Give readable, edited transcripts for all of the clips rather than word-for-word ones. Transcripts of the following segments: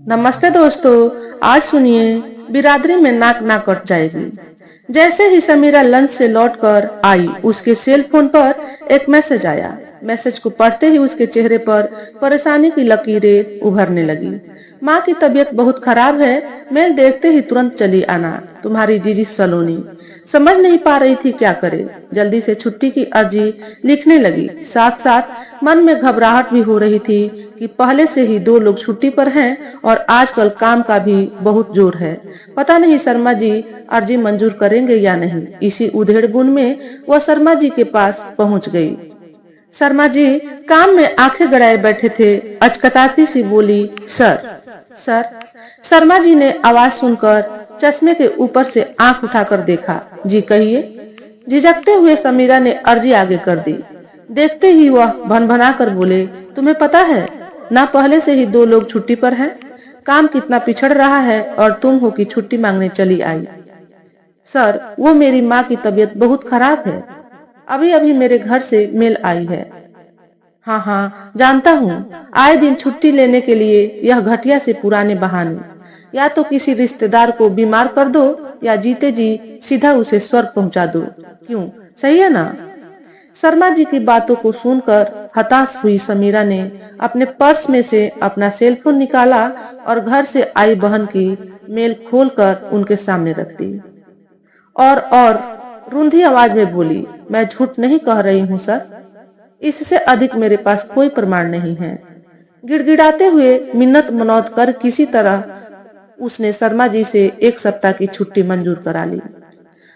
नमस्ते दोस्तों। आज सुनिए, बिरादरी में नाक ना कट जाएगी। जैसे ही समीरा लंच से लौटकर आई, उसके सेल फोन पर एक मैसेज आया। मैसेज को पढ़ते ही उसके चेहरे पर परेशानी की लकीरें उभरने लगी। माँ की तबीयत बहुत खराब है, मेल देखते ही तुरंत चली आना। तुम्हारी जीजी सलोनी। समझ नहीं पा रही थी क्या करे। जल्दी से छुट्टी की अर्जी लिखने लगी। साथ साथ मन में घबराहट भी हो रही थी कि पहले से ही दो लोग छुट्टी पर हैं और आजकल काम का भी बहुत जोर है। पता नहीं शर्मा जी अर्जी मंजूर करेंगे या नहीं। इसी उधेड़ बुन में वह शर्मा जी के पास पहुंच गई। शर्मा जी काम में आंखें गड़ाए बैठे थे। अचकताती सी बोली, सर। सर। शर्मा जी ने आवाज सुनकर चश्मे के ऊपर से आंख उठाकर देखा। जी कहिए। झिझकते हुए समीरा ने अर्जी आगे कर दी। देखते ही वह भनभना कर बोले, तुम्हें पता है ना, पहले से ही दो लोग छुट्टी पर हैं। काम कितना पिछड़ रहा है और तुम हो कि छुट्टी मांगने चली आई। सर, वो मेरी माँ की तबीयत बहुत खराब है। अभी अभी मेरे घर से मेल आई है। हाँ हाँ, जानता हूँ। आए दिन छुट्टी लेने के लिए यह घटिया से पुराने बहाने। या तो किसी रिश्तेदार को बीमार कर दो या जीते जी सीधा उसे स्वर्ग पहुंचा दो। क्यों, सही है ना? शर्मा जी की बातों को सुनकर हताश हुई समीरा ने अपने पर्स में से अपना सेलफोन निकाला और घर से आई बहन की मेल खोलकर उनके सामने रख दी। और रूंधी आवाज में बोली, मैं झूठ नहीं कह रही हूँ सर। इससे अधिक मेरे पास कोई प्रमाण नहीं है। गिड़गिड़ाते हुए मिन्नत मनौत कर किसी तरह उसने शर्मा जी से एक सप्ताह की छुट्टी मंजूर करा ली।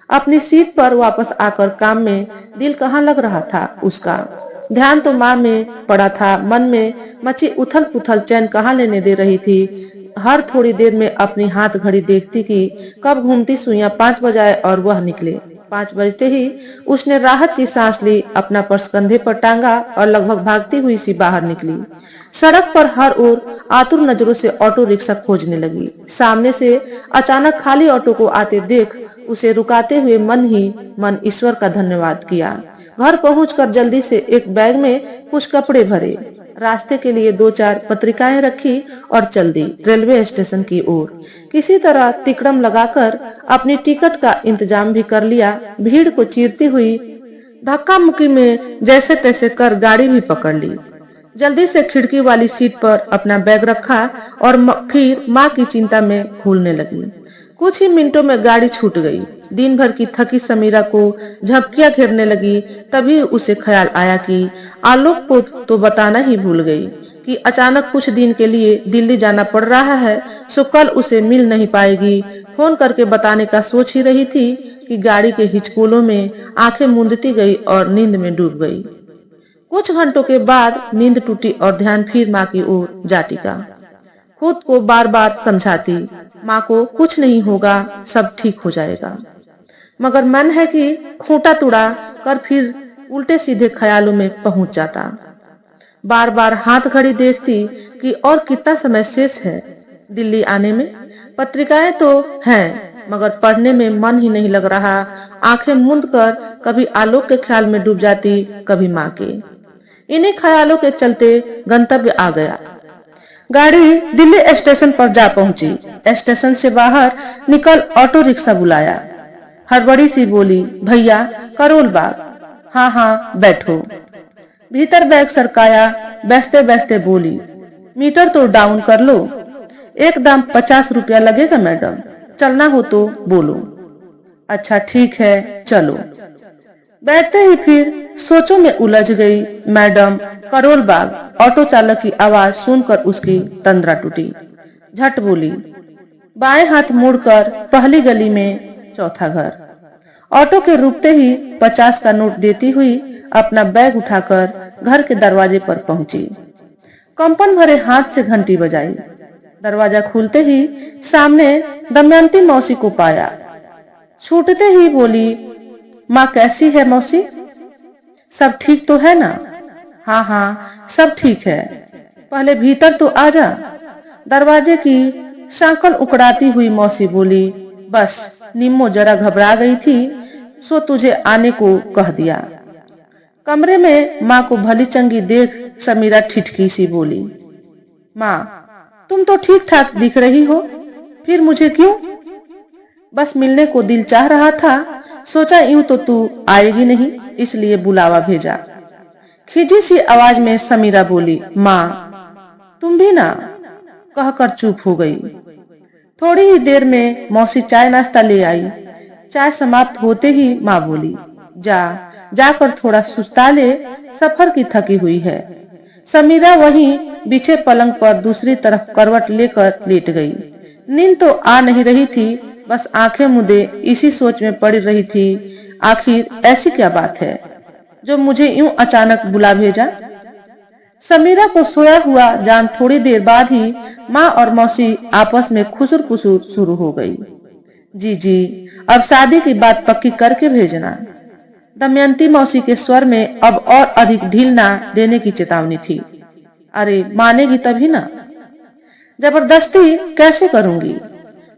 अपनी सीट पर वापस आकर काम में दिल कहाँ लग रहा था उसका। ध्यान तो माँ में पड़ा था। मन में मची उथल पुथल चैन कहाँ लेने दे रही थी। हर थोड़ी देर में अपनी हाथ घड़ी देखती कि कब घूमती सुइयां 5 बजाए और वह निकले। 5 बजते ही उसने राहत की सांस ली, अपना पर्स कंधे पर टांगा और लगभग भागती हुई सी बाहर निकली। सड़क पर हर ओर आतुर नजरों से ऑटो रिक्शा खोजने लगी। सामने से अचानक खाली ऑटो को आते देख उसे रुकाते हुए मन ही मन ईश्वर का धन्यवाद किया। घर पहुंचकर जल्दी से एक बैग में कुछ कपड़े भरे, रास्ते के लिए 2-4 पत्रिकाएं रखी और चल दी रेलवे स्टेशन की ओर। किसी तरह तिकड़म लगाकर अपनी टिकट का इंतजाम भी कर लिया। भीड़ को चीरती हुई धक्का मुक्की में जैसे तैसे कर गाड़ी भी पकड़ ली। जल्दी से खिड़की वाली सीट पर अपना बैग रखा और फिर माँ की चिंता में भूलने लगी। कुछ ही मिनटों में गाड़ी छूट गई। दिन भर की थकी समीरा को झपकियां घेरने लगी। तभी उसे ख्याल आया कि आलोक को तो बताना ही भूल गई कि अचानक कुछ दिन के लिए दिल्ली जाना पड़ रहा है, सो कल उसे मिल नहीं पाएगी। फोन करके बताने का सोच ही रही थी कि गाड़ी के हिचकोलों में आंखें मूंदती गई और नींद में डूब गई। कुछ घंटों के बाद नींद टूटी और ध्यान फिर माँ की ओर जा टिका। खुद को बार बार समझाती, माँ को कुछ नहीं होगा, सब ठीक हो जाएगा। मगर मन है कि खूंटा तुड़ा कर फिर उल्टे सीधे ख्यालों में पहुंच जाता। बार बार हाथ घड़ी देखती कि और कितना समय शेष है दिल्ली आने में। पत्रिकाएं तो हैं मगर पढ़ने में मन ही नहीं लग रहा। आंखें मूंद कर कभी आलोक के ख्याल में डूब जाती, कभी माँ के। इन्हीं ख्यालों के चलते गंतव्य आ गया। गाड़ी दिल्ली स्टेशन पर जा पहुंची। स्टेशन से बाहर निकल ऑटो रिक्शा बुलाया। हड़बड़ी सी बोली, भैया करोल बाग। हाँ हाँ बैठो। भीतर बैग सरकाया। बैठते बैठते बोली, मीटर तो डाउन कर लो। एकदम 50 रुपया लगेगा मैडम, चलना हो तो बोलो। अच्छा ठीक है, चलो। बैठते ही फिर सोचों में उलझ गई। मैडम करोल बाग। ऑटो चालक की आवाज सुनकर उसकी तंद्रा टूटी। झट बोली, बाएं हाथ मुड़कर पहली गली में चौथा घर। ऑटो के रुकते ही 50 का नोट देती हुई अपना बैग उठाकर घर के दरवाजे पर पहुंची। कंपन भरे हाथ से घंटी बजाई। दरवाजा खुलते ही सामने दमयंती मौसी को पाया। छूटते ही बोली, माँ कैसी है मौसी? सब ठीक तो है ना? हाँ हाँ सब ठीक है। पहले भीतर तो आ जा। दरवाजे की सांकल उकड़ाती हुई मौसी बोली, बस निम्मो जरा घबरा गई थी, सो तुझे आने को कह दिया। कमरे में माँ को भली चंगी देख समीरा ठिठकी सी बोली, माँ तुम तो ठीक ठाक दिख रही हो, फिर मुझे क्यों? बस मिलने को दिल चाह रहा था, सोचा यूं तो तू आएगी नहीं, इसलिए बुलावा भेजा। खिजी सी आवाज में समीरा बोली, माँ तुम भी ना, कहकर चुप हो गई। थोड़ी ही देर में मौसी चाय नाश्ता ले आई। चाय समाप्त होते ही माँ बोली, जाकर थोड़ा सुस्ता ले, सफर की थकी हुई है। समीरा वहीं बिछे पलंग पर दूसरी तरफ करवट लेकर लेट गई। नींद तो आ नहीं रही थी, बस आंखें मूंदे इसी सोच में पड़ी रही थी, आखिर ऐसी क्या बात है जो मुझे यूं अचानक बुला भेजा। समीरा को सोया हुआ जान थोड़ी देर बाद ही माँ और मौसी आपस में खुसुर पुसुर शुरू हो गई। जी, अब शादी की बात पक्की करके भेजना। दमयंती मौसी के स्वर में अब और अधिक ढील ना देने की चेतावनी थी। अरे मानेगी तभी ना, जबरदस्ती कैसे करूंगी?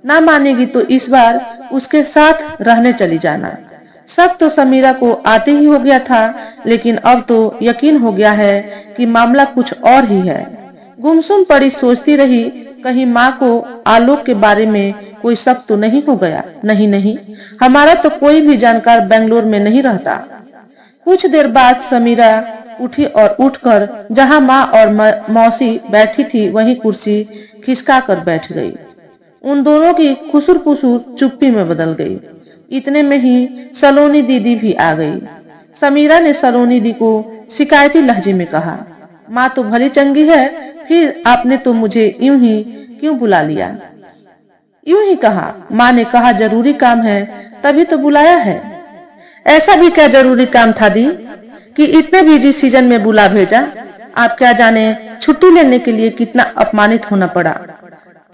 ना मानेगी तो इस बार उसके साथ रहने चली जाना। शक तो समीरा को आते ही हो गया था, लेकिन अब तो यकीन हो गया है कि मामला कुछ और ही है। गुमसुम पड़ी सोचती रही, कहीं माँ को आलोक के बारे में कोई शक तो नहीं हो गया। नहीं, हमारा तो कोई भी जानकार बेंगलोर में नहीं रहता। कुछ देर बाद समीरा उठी और उठकर जहां माँ और मौसी बैठी थी वहीं कुर्सी खिसका कर बैठ गई। उन दोनों की खुसुर पुसुर चुप्पी में बदल गई। इतने में ही सलोनी दीदी भी आ गई। समीरा ने सलोनी दी को शिकायती लहजे में कहा, माँ तो भली चंगी है, फिर आपने तो मुझे यूं ही क्यों बुला लिया? यूं ही कहा, माँ ने कहा जरूरी काम है तभी तो बुलाया है। ऐसा भी क्या जरूरी काम था दी कि इतने बिजी सीजन में बुला भेजा? आप क्या जाने छुट्टी लेने के लिए कितना अपमानित होना पड़ा।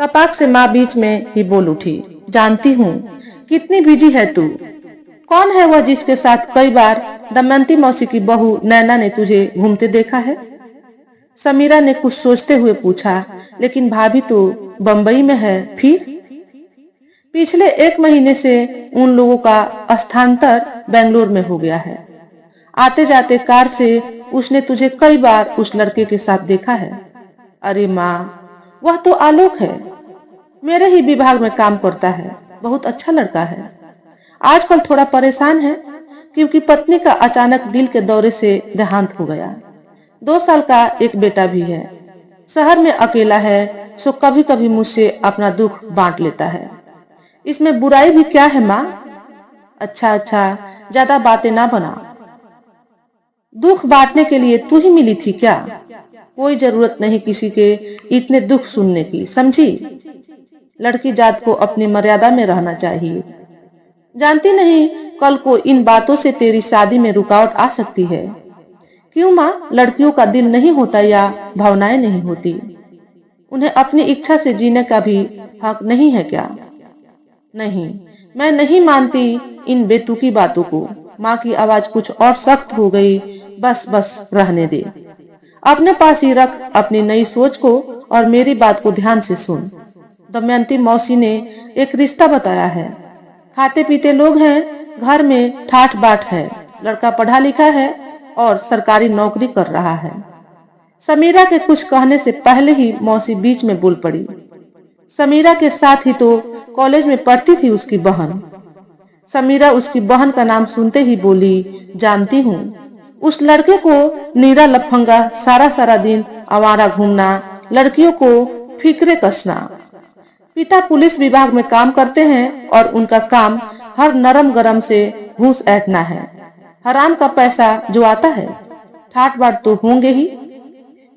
तपाक से माँ बीच में ही बोल उठी, जानती हूँ कितनी बिजी है तू। कौन है वह जिसके साथ कई बार दमयंती मौसी की बहू नैना ने तुझे घूमते देखा है? समीरा ने कुछ सोचते हुए पूछा, लेकिन भाभी तो बंबई में है। फिर पिछले 1 महीने से उन लोगों का स्थानांतर बेंगलोर में हो गया है। आते जाते कार से उसने तुझे कई बार उस लड़के के साथ देखा है। अरे माँ, वह तो आलोक है, मेरे ही विभाग में काम करता है, बहुत अच्छा लड़का है। आजकल थोड़ा परेशान है क्योंकि पत्नी का अचानक दिल के दौरे से देहांत हो गया। 2 साल का एक बेटा भी है। शहर में अकेला है, सो कभी कभी मुझसे अपना दुख बांट लेता है। इसमें बुराई भी क्या है माँ? अच्छा, ज्यादा बातें ना बना। दुख बांटने के लिए तू ही मिली थी क्या? कोई जरूरत नहीं किसी के इतने दुख सुनने की, समझी? लड़की जात को अपनी मर्यादा में रहना चाहिए। जानती नहीं कल को इन बातों से तेरी शादी में रुकावट आ सकती है। क्यों माँ, लड़कियों का दिल नहीं होता या भावनाएं नहीं होती? उन्हें अपनी इच्छा से जीने का भी हक नहीं है क्या? नहीं, मैं नहीं मानती इन बेतुकी बातों को। माँ की आवाज कुछ और सख्त हो गई। बस रहने दे, अपने पास ही रख अपनी नई सोच को और मेरी बात को ध्यान से सुन। दमयंती मौसी ने एक रिश्ता बताया है। खाते पीते लोग हैं, घर में ठाठ बाट है, लड़का पढ़ा लिखा है और सरकारी नौकरी कर रहा है। समीरा के कुछ कहने से पहले ही मौसी बीच में बोल पड़ी। समीरा के साथ ही तो कॉलेज में पढ़ती थी उसकी बहन। समीरा उसकी बहन का नाम सुनते ही बोली, जानती हूँ, उस लड़के को नीरा लफंगा, सारा दिन आवारा घूमना, लड़कियों को फिक्रे कसना। पिता पुलिस विभाग में काम करते हैं और उनका काम हर नरम गरम से घूस ऐंठना है। हराम का पैसा जो आता है, ठाट बाट तो होंगे ही।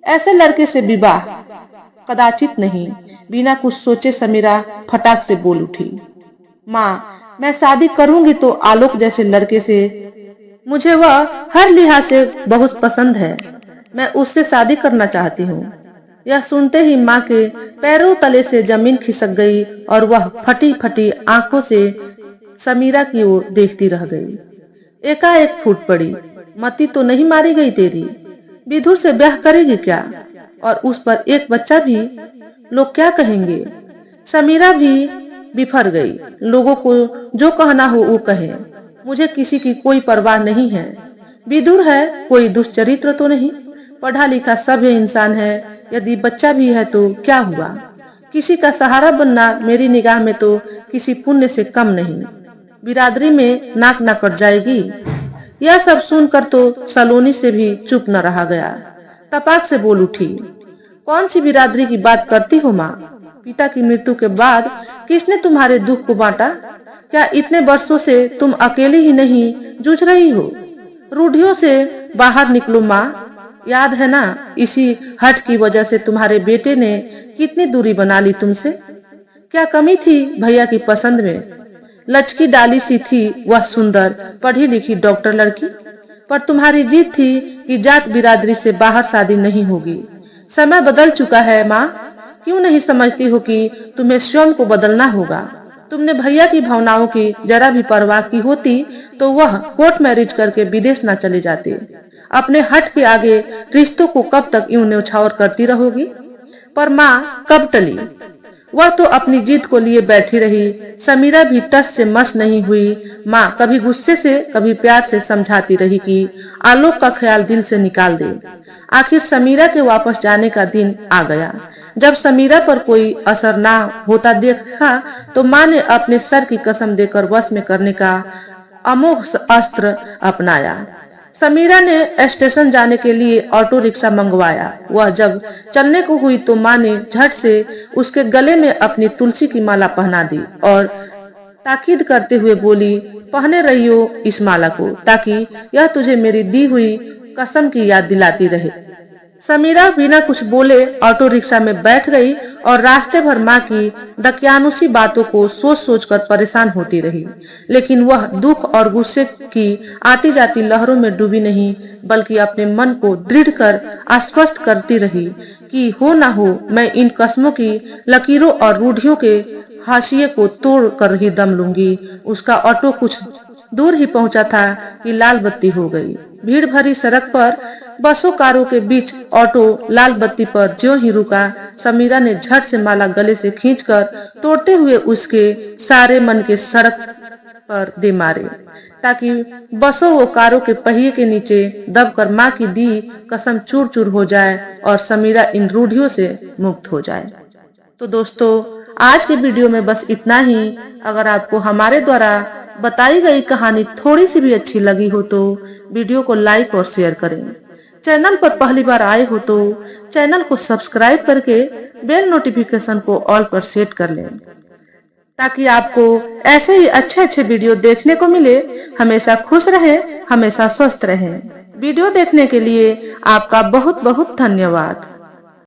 ऐसे लड़के से विवाह कदाचित नहीं। बिना कुछ सोचे समीरा फटाक से बोल उठी, माँ, मैं शादी करूंगी तो आलोक जैसे लड़के से। मुझे वह हर लिहाज से बहुत पसंद है। मैं उससे शादी करना चाहती हूँ। यह सुनते ही माँ के पैरों तले से जमीन खिसक गई और वह फटी फटी आंखों से समीरा की ओर देखती रह गई। एकाएक फूट पड़ी, मती तो नहीं मारी गई तेरी? विधु से ब्याह करेगी क्या? और उस पर एक बच्चा भी? लोग क्या कहेंगे? समीरा भी बिफर गई। लोगों को जो कहना हो वो कहे, मुझे किसी की कोई परवाह नहीं है। विदुर है, कोई दुष्चरित्र तो नहीं, पढ़ा लिखा सभ्य इंसान है। यदि बच्चा भी है तो क्या हुआ? किसी का सहारा बनना मेरी निगाह में तो किसी पुण्य से कम नहीं। बिरादरी में नाक ना कट जाएगी। यह सब सुनकर तो सलोनी से भी चुप न रहा गया। तपाक से बोल उठी, कौन सी बिरादरी की बात करती हो माँ? पिता की मृत्यु के बाद किसने तुम्हारे दुख को बांटा? क्या इतने वर्षों से तुम अकेली ही नहीं जूझ रही हो? रूढ़ियों से बाहर निकलो माँ। याद है ना, इसी हठ की वजह से तुम्हारे बेटे ने कितनी दूरी बना ली तुमसे। क्या कमी थी भैया की पसंद में? लचकी डाली सी थी वह सुंदर पढ़ी लिखी डॉक्टर लड़की, पर तुम्हारी जीत थी कि जात बिरादरी से बाहर शादी नहीं होगी। समय बदल चुका है माँ, क्यों नहीं समझती हो कि तुम्हें स्वयं को बदलना होगा। तुमने भैया की भावनाओं की जरा भी परवाह की होती तो वह कोर्ट मैरिज करके विदेश न चले जाते। अपने हट के आगे रिश्तों को कब तक यूं न्यौछावर करती रहोगी? पर माँ कब टली? वह तो अपनी जीत को लिए बैठी रही। समीरा भी टस से मस नहीं हुई। माँ कभी गुस्से से कभी प्यार से समझाती रही कि आलोक का ख्याल दिल से निकाल दे। आखिर समीरा के वापस जाने का दिन आ गया। जब समीरा पर कोई असर ना होता देखा तो माँ ने अपने सर की कसम देकर वश में करने का अमोघ अस्त्र अपनाया। समीरा ने स्टेशन जाने के लिए ऑटो रिक्शा मंगवाया। वह जब चलने को हुई तो माँ ने झट से उसके गले में अपनी तुलसी की माला पहना दी और ताकीद करते हुए बोली, पहने रहियो इस माला को, ताकि यह तुझे मेरी दी हुई कसम की याद दिलाती रहे। समीरा बिना कुछ बोले ऑटो रिक्शा में बैठ गई और रास्ते भर माँ की दकियानुसी बातों को सोच सोच कर परेशान होती रही। लेकिन वह दुख और गुस्से की आती जाती लहरों में डूबी नहीं, बल्कि अपने मन को दृढ़ कर आश्वस्त करती रही कि हो ना हो मैं इन कसमों की लकीरों और रूढ़ियों के हाशिए को तोड़ कर ही दम लूंगी। उसका ऑटो कुछ दूर ही पहुंचा था कि लाल बत्ती हो गई। भीड़ भरी सड़क पर बसों कारों के बीच ऑटो लाल बत्ती पर ज्यों ही रुका, समीरा ने झट से माला गले से खींचकर तोड़ते हुए उसके सारे मन के सड़क पर दे मारे, ताकि बसों व कारों के पहिए के नीचे दबकर माँ की दी कसम चूर चूर हो जाए और समीरा इन रूढ़ियों से मुक्त हो जाए। तो दोस्तों, आज के वीडियो में बस इतना ही। अगर आपको हमारे द्वारा बताई गई कहानी थोड़ी सी भी अच्छी लगी हो तो वीडियो को लाइक और शेयर करें। चैनल पर पहली बार आए हो तो चैनल को सब्सक्राइब करके बेल नोटिफिकेशन को ऑल पर सेट कर लें, ताकि आपको ऐसे ही अच्छे अच्छे वीडियो देखने को मिले। हमेशा खुश रहें, हमेशा स्वस्थ रहें। वीडियो देखने के लिए आपका बहुत बहुत धन्यवाद।